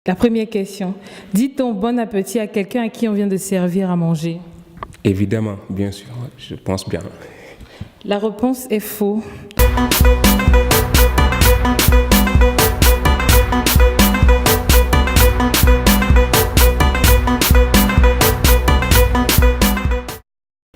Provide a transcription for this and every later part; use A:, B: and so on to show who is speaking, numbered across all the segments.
A: La première question. Dit-on bon appétit à quelqu'un à qui on vient de servir à manger?
B: Évidemment, bien sûr, je pense bien.
A: La réponse est faux.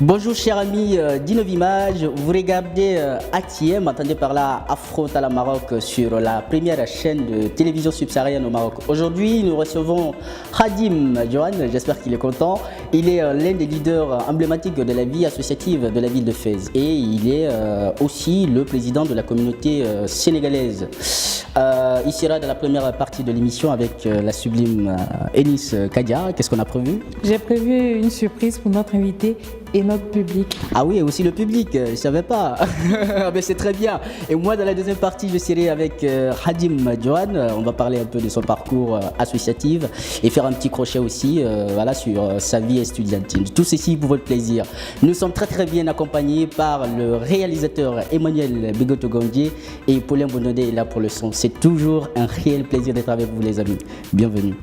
C: Bonjour chers amis d'Innovimage, vous regardez ATM, entendez par là Affronte à la Maroc sur la première chaîne de télévision subsaharienne au Maroc. Aujourd'hui nous recevons Khadim Johan, j'espère qu'il est content. Il est l'un des leaders emblématiques de la vie associative de la ville de Fès et il est aussi le président de la communauté sénégalaise. Il sera dans la première partie de l'émission avec la sublime Enis Kadia. Qu'est-ce qu'on a prévu?
A: J'ai prévu une surprise pour notre invité et notre public.
C: Ah oui, aussi le public, je ne savais pas. Mais c'est très bien. Et moi, dans la deuxième partie, je serai avec Khadim Johan. On va parler un peu de son parcours associatif et faire un petit crochet aussi voilà, sur sa vie estudiantine. Tout ceci pour votre plaisir. Nous sommes très très bien accompagnés par le réalisateur Emmanuel Bigoto-Gondier et Paulin Bonodé est là pour le son. C'est toujours un réel plaisir d'être avec vous les amis. Bienvenue.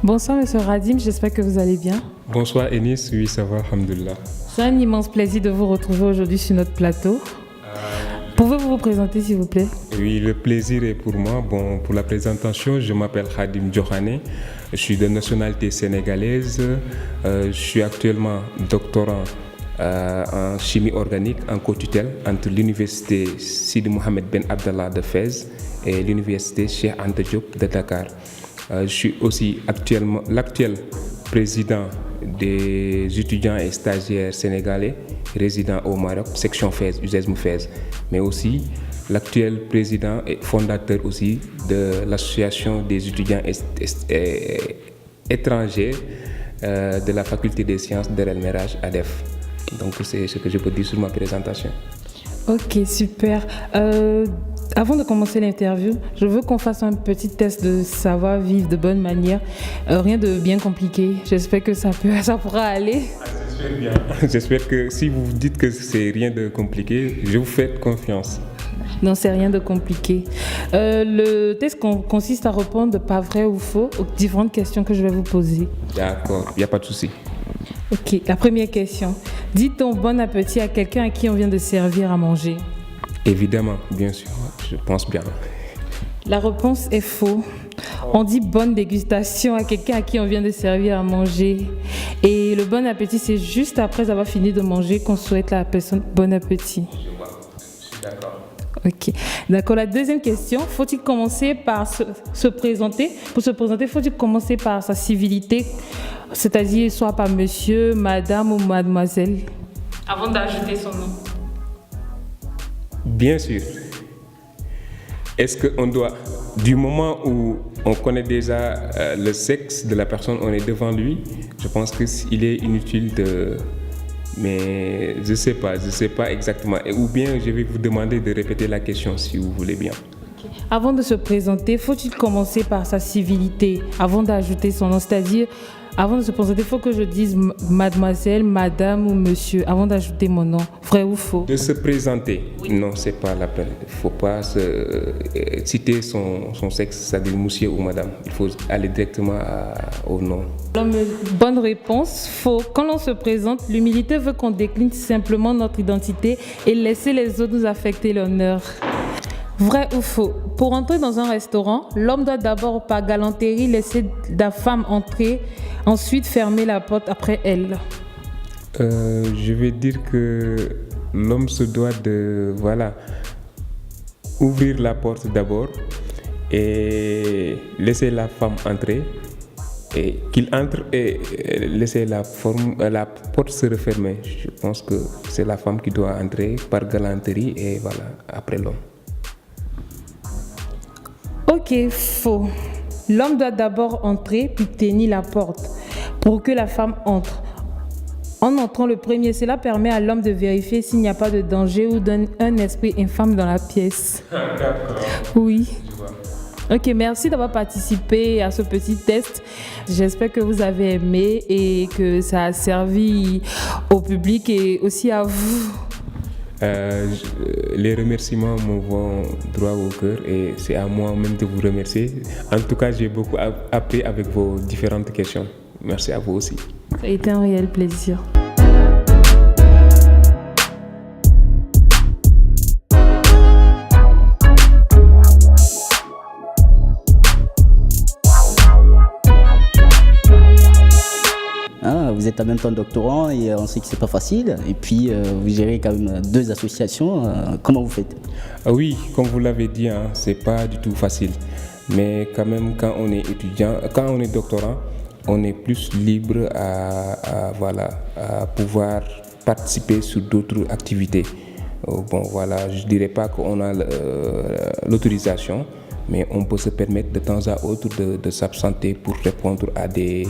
A: Bonsoir Monsieur Radim, j'espère que vous allez bien.
B: Bonsoir Enis, oui ça va, alhamdoulilah.
A: C'est un immense plaisir de vous retrouver aujourd'hui sur notre plateau. Pouvez-vous vous présenter s'il vous plaît?
B: Oui, le plaisir est pour moi. Bon, pour la présentation, je m'appelle Khadim Johan, je suis de nationalité sénégalaise, je suis actuellement doctorant en chimie organique en co-tutelle entre l'université Sidi Mohamed Ben Abdallah de Fès et l'université Cheikh Anta Diop de Dakar. Je suis aussi actuellement l'actuel président des étudiants et stagiaires sénégalais résidant au Maroc, section Fès, USESM Fès, mais aussi l'actuel président et fondateur aussi de l'association des étudiants étrangers de la faculté des sciences de El Meraj ADEF. Donc c'est ce que je peux dire sur ma présentation.
A: Ok, super. Avant de commencer l'interview, je veux qu'on fasse un petit test de savoir-vivre de bonne manière. Rien de bien compliqué. J'espère que ça pourra aller.
B: J'espère bien. J'espère que si vous dites que c'est rien de compliqué, je vous fais confiance.
A: Non, c'est rien de compliqué. Le test consiste à répondre de pas vrai ou faux aux différentes questions que je vais vous poser.
B: D'accord, il n'y a pas de souci.
A: Ok, la première question. Dit-on bon appétit à quelqu'un à qui on vient de servir à manger?
B: Évidemment, bien sûr, je pense bien.
A: La réponse est faux. On dit bonne dégustation à quelqu'un à qui on vient de servir à manger. Et le bon appétit, c'est juste après avoir fini de manger qu'on souhaite à la personne bon appétit.
B: Je vois, je suis d'accord.
A: Ok, d'accord. La deuxième question, faut-il commencer par se présenter? Pour se présenter, faut-il commencer par sa civilité, c'est-à-dire soit par monsieur, madame ou mademoiselle, avant d'ajouter son nom?
B: Bien sûr. Est-ce qu'on doit, du moment où on connaît déjà le sexe de la personne, on est devant lui, je pense qu'il est inutile de... Mais je sais pas exactement. Ou bien je vais vous demander de répéter la question si vous voulez bien.
A: Okay. Avant de se présenter, faut-il commencer par sa civilité, avant d'ajouter son nom? C'est-à-dire, avant de se présenter, il faut que je dise mademoiselle, madame ou monsieur, avant d'ajouter mon nom. Vrai ou faux?
B: De se présenter, oui. Non, c'est pas la peine. Il ne faut pas citer son sexe, c'est-à-dire monsieur ou madame. Il faut aller directement au nom.
A: Bonne réponse, faux. Quand l'on se présente, l'humilité veut qu'on décline simplement notre identité et laisser les autres nous affecter l'honneur. Vrai ou faux? Pour entrer dans un restaurant, l'homme doit d'abord par galanterie laisser la femme entrer, ensuite fermer la porte après elle.
B: Je vais dire que l'homme se doit de ouvrir la porte d'abord et laisser la femme entrer. Et qu'il entre et laisser la porte se refermer. Je pense que c'est la femme qui doit entrer par galanterie et voilà, après l'homme.
A: Ok, faux. L'homme doit d'abord entrer puis tenir la porte pour que la femme entre. En entrant le premier, cela permet à l'homme de vérifier s'il n'y a pas de danger ou un esprit infâme dans la pièce.
B: D'accord.
A: Oui. Ok, merci d'avoir participé à ce petit test. J'espère que vous avez aimé et que ça a servi au public et aussi à vous.
B: Les remerciements me vont droit au cœur et c'est à moi-même de vous remercier. En tout cas, j'ai beaucoup appris avec vos différentes questions. Merci à vous aussi.
A: Ça a été un réel plaisir.
C: Vous êtes en même temps doctorant et on sait que c'est pas facile. Et puis vous gérez quand même 2 associations. Comment vous faites?
B: Oui, comme vous l'avez dit, hein, c'est pas du tout facile. Mais quand même, quand on est étudiant, quand on est doctorant, on est plus libre à pouvoir participer sur d'autres activités. Bon, voilà, je dirais pas qu'on a l'autorisation, mais on peut se permettre de temps à autre de s'absenter pour répondre à des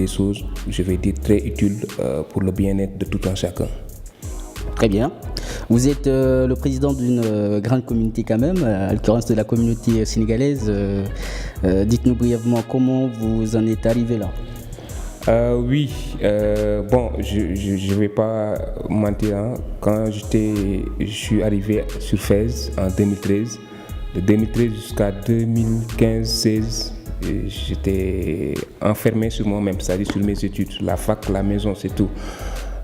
B: choses, je vais dire, très utiles pour le bien-être de tout un chacun.
C: Très bien. Vous êtes le président d'une grande communauté quand même, à l'occurrence de la communauté sénégalaise. Dites-nous brièvement comment vous en êtes arrivé là.
B: Oui, bon, je vais pas mentir, hein. Quand je suis arrivé sur Fès en 2013, de 2013 jusqu'à 2015-16, j'étais enfermé sur moi-même, c'est-à-dire sur mes études, la fac, la maison, c'est tout.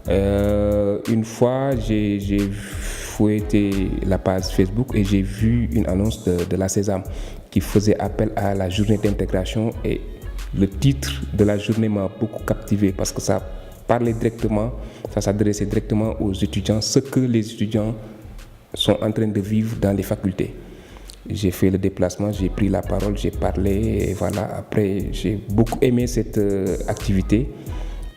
B: Une fois, j'ai fouetté la page Facebook et j'ai vu une annonce de la Sésame qui faisait appel à la journée d'intégration, et le titre de la journée m'a beaucoup captivé parce que ça parlait directement, ça s'adressait directement aux étudiants, ce que les étudiants sont en train de vivre dans les facultés. J'ai fait le déplacement, j'ai pris la parole, j'ai parlé, et voilà. Après, j'ai beaucoup aimé cette activité,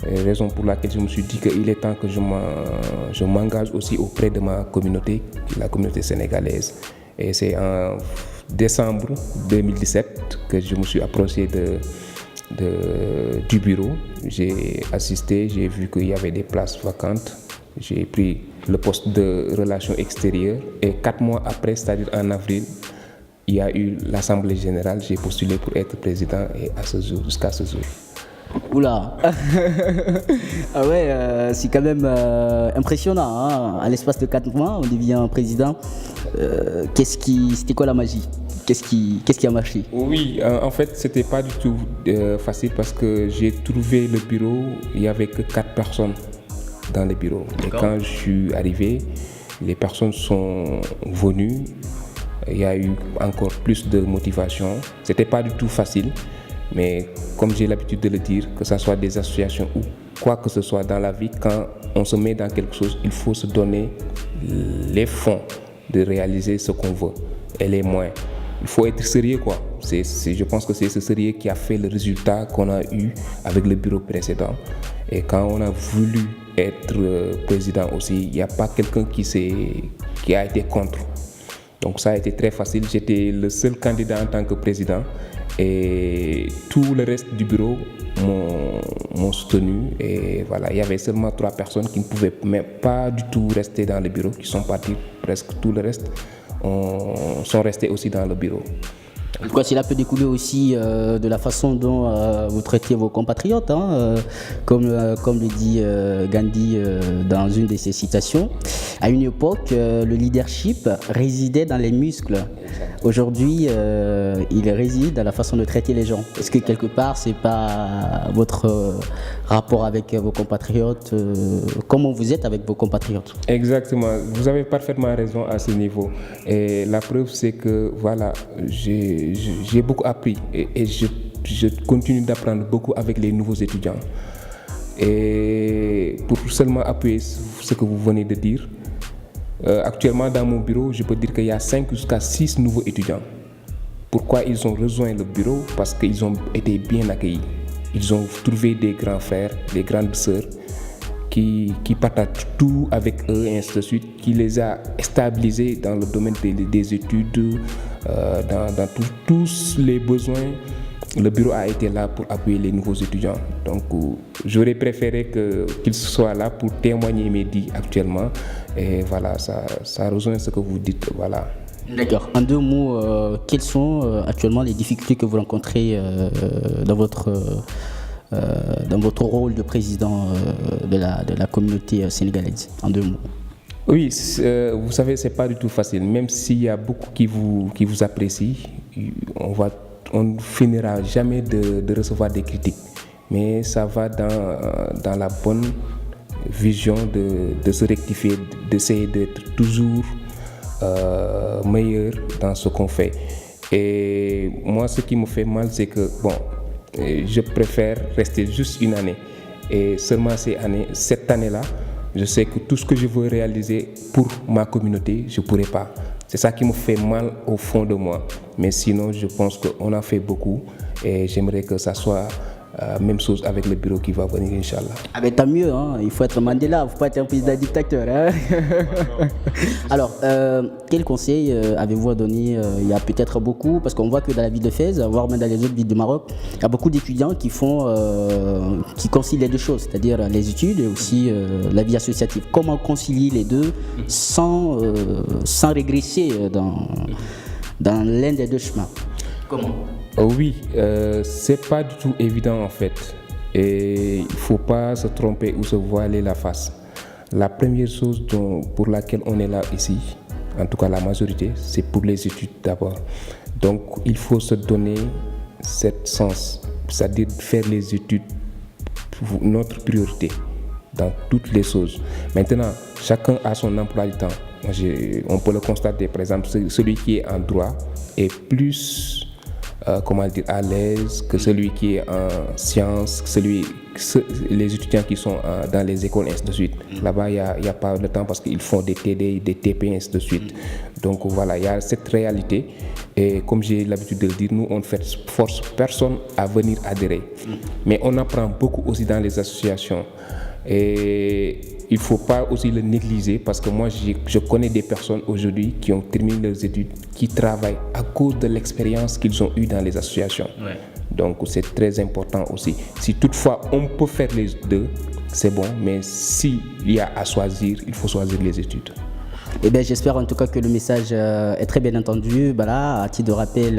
B: raison pour laquelle je me suis dit qu'il est temps que je m'engage aussi auprès de ma communauté, la communauté sénégalaise. Et c'est en décembre 2017 que je me suis approché du bureau. J'ai assisté, j'ai vu qu'il y avait des places vacantes. J'ai pris le poste de relations extérieures et 4 mois après, c'est-à-dire en avril, il y a eu l'Assemblée générale. J'ai postulé pour être président et jusqu'à ce jour.
C: Oula. Ah ouais, c'est quand même impressionnant, hein. À l'espace de 4 mois, on devient président. C'était quoi la magie? Qu'est-ce qui a marché?
B: Oui, en fait, c'était pas du tout facile parce que j'ai trouvé le bureau, il n'y avait que 4 personnes dans le bureau. Et quand je suis arrivé, les personnes sont venues. Il y a eu encore plus de motivation. C'était pas du tout facile, mais comme j'ai l'habitude de le dire, que ce soit des associations ou quoi que ce soit dans la vie, quand on se met dans quelque chose, il faut se donner les fonds de réaliser ce qu'on veut et les moyens. Il faut être sérieux, quoi. Je pense que c'est ce sérieux qui a fait le résultat qu'on a eu avec le bureau précédent. Et quand on a voulu être président aussi, il n'y a pas quelqu'un qui a été contre. Donc ça a été très facile. J'étais le seul candidat en tant que président et tout le reste du bureau m'ont soutenu. Et voilà, il y avait seulement 3 personnes qui ne pouvaient même pas du tout rester dans le bureau, qui sont partis. Presque tout le reste sont restés aussi dans le bureau.
C: En tout cas, cela peut découler aussi de la façon dont vous traitez vos compatriotes, hein, comme le dit Gandhi dans une de ses citations. À une époque, le leadership résidait dans les muscles. Aujourd'hui, il réside dans la façon de traiter les gens. Est-ce que quelque part, c'est pas votre rapport avec vos compatriotes, comment vous êtes avec vos compatriotes?
B: Exactement, vous avez parfaitement raison à ce niveau. Et la preuve, c'est que voilà, j'ai beaucoup appris et je continue d'apprendre beaucoup avec les nouveaux étudiants. Et pour seulement appuyer ce que vous venez de dire, actuellement dans mon bureau, je peux dire qu'il y a 5 jusqu'à 6 nouveaux étudiants. Pourquoi ils ont rejoint le bureau? Parce qu'ils ont été bien accueillis. Ils ont trouvé des grands frères, des grandes sœurs qui partagent tout avec eux et ainsi de suite, qui les a stabilisés dans le domaine des études, dans tous les besoins. Le bureau a été là pour appuyer les nouveaux étudiants. Donc, j'aurais préféré qu'ils soient là pour témoigner mes dits actuellement. Et voilà, ça rejoint ce que vous dites. Voilà.
C: D'accord. En 2 mots, quelles sont actuellement les difficultés que vous rencontrez dans votre rôle de président de la communauté sénégalaise? En 2 mots.
B: Oui, vous savez, c'est pas du tout facile. Même s'il y a beaucoup qui vous apprécient, on ne finira jamais de recevoir des critiques. Mais ça va dans la bonne vision de se rectifier, d'essayer d'être toujours meilleur dans ce qu'on fait. Et moi, ce qui me fait mal, c'est que je préfère rester juste une année. Et seulement cette année-là, je sais que tout ce que je veux réaliser pour ma communauté, je ne pourrai pas. C'est ça qui me fait mal au fond de moi. Mais sinon, je pense qu'on a fait beaucoup et j'aimerais que ça soit même chose avec le bureau qui va venir, Inch'Allah.
C: Ah ben tant mieux, hein. Il faut être Mandela, il ne faut pas être un président dictateur. Hein. Alors, quel conseil avez-vous à donner? Il y a peut-être beaucoup, parce qu'on voit que dans la ville de Fès, voire même dans les autres villes du Maroc, il y a beaucoup d'étudiants qui concilient les deux choses, c'est-à-dire les études et aussi la vie associative. Comment concilier les deux sans régresser dans l'un des deux chemins? Comment?
B: Oui, c'est pas du tout évident en fait. Et il ne faut pas se tromper ou se voiler la face. La première chose pour laquelle on est là ici, en tout cas la majorité, c'est pour les études d'abord. Donc il faut se donner cette sens, c'est-à-dire faire les études notre priorité dans toutes les choses. Maintenant, chacun a son emploi du temps. On peut le constater, par exemple, celui qui est en droit est plus à l'aise que celui qui est en sciences, les étudiants qui sont dans les écoles, ainsi de suite. Là-bas, il n'y a pas de temps parce qu'ils font des TD, des TP, ainsi de suite. Donc voilà, il y a cette réalité. Et comme j'ai l'habitude de le dire, nous, on ne force personne à venir adhérer. Mais on apprend beaucoup aussi dans les associations. Et il ne faut pas aussi le négliger parce que moi, je connais des personnes aujourd'hui qui ont terminé leurs études, qui travaillent à cause de l'expérience qu'ils ont eue dans les associations. Ouais. Donc, c'est très important aussi. Si toutefois, on peut faire les deux, c'est bon. Mais s'il y a à choisir, il faut choisir les études.
C: Eh bien, j'espère en tout cas que le message est très bien entendu. Voilà, à titre de rappel,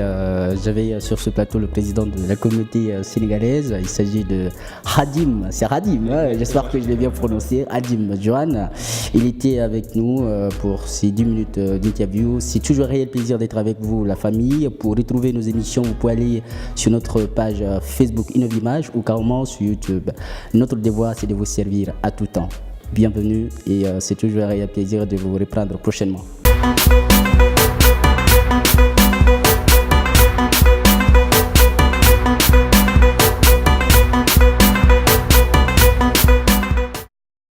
C: j'avais sur ce plateau le président de la communauté sénégalaise. Il s'agit de Hadim. C'est Hadim, hein, j'espère que je l'ai bien prononcé. Hadim Johan. Il était avec nous pour ces 10 minutes d'interview. C'est toujours un réel plaisir d'être avec vous, la famille. Pour retrouver nos émissions, vous pouvez aller sur notre page Facebook Innovimage ou carrément sur YouTube. Notre devoir, c'est de vous servir à tout temps. Bienvenue et c'est toujours un réel plaisir de vous reprendre prochainement.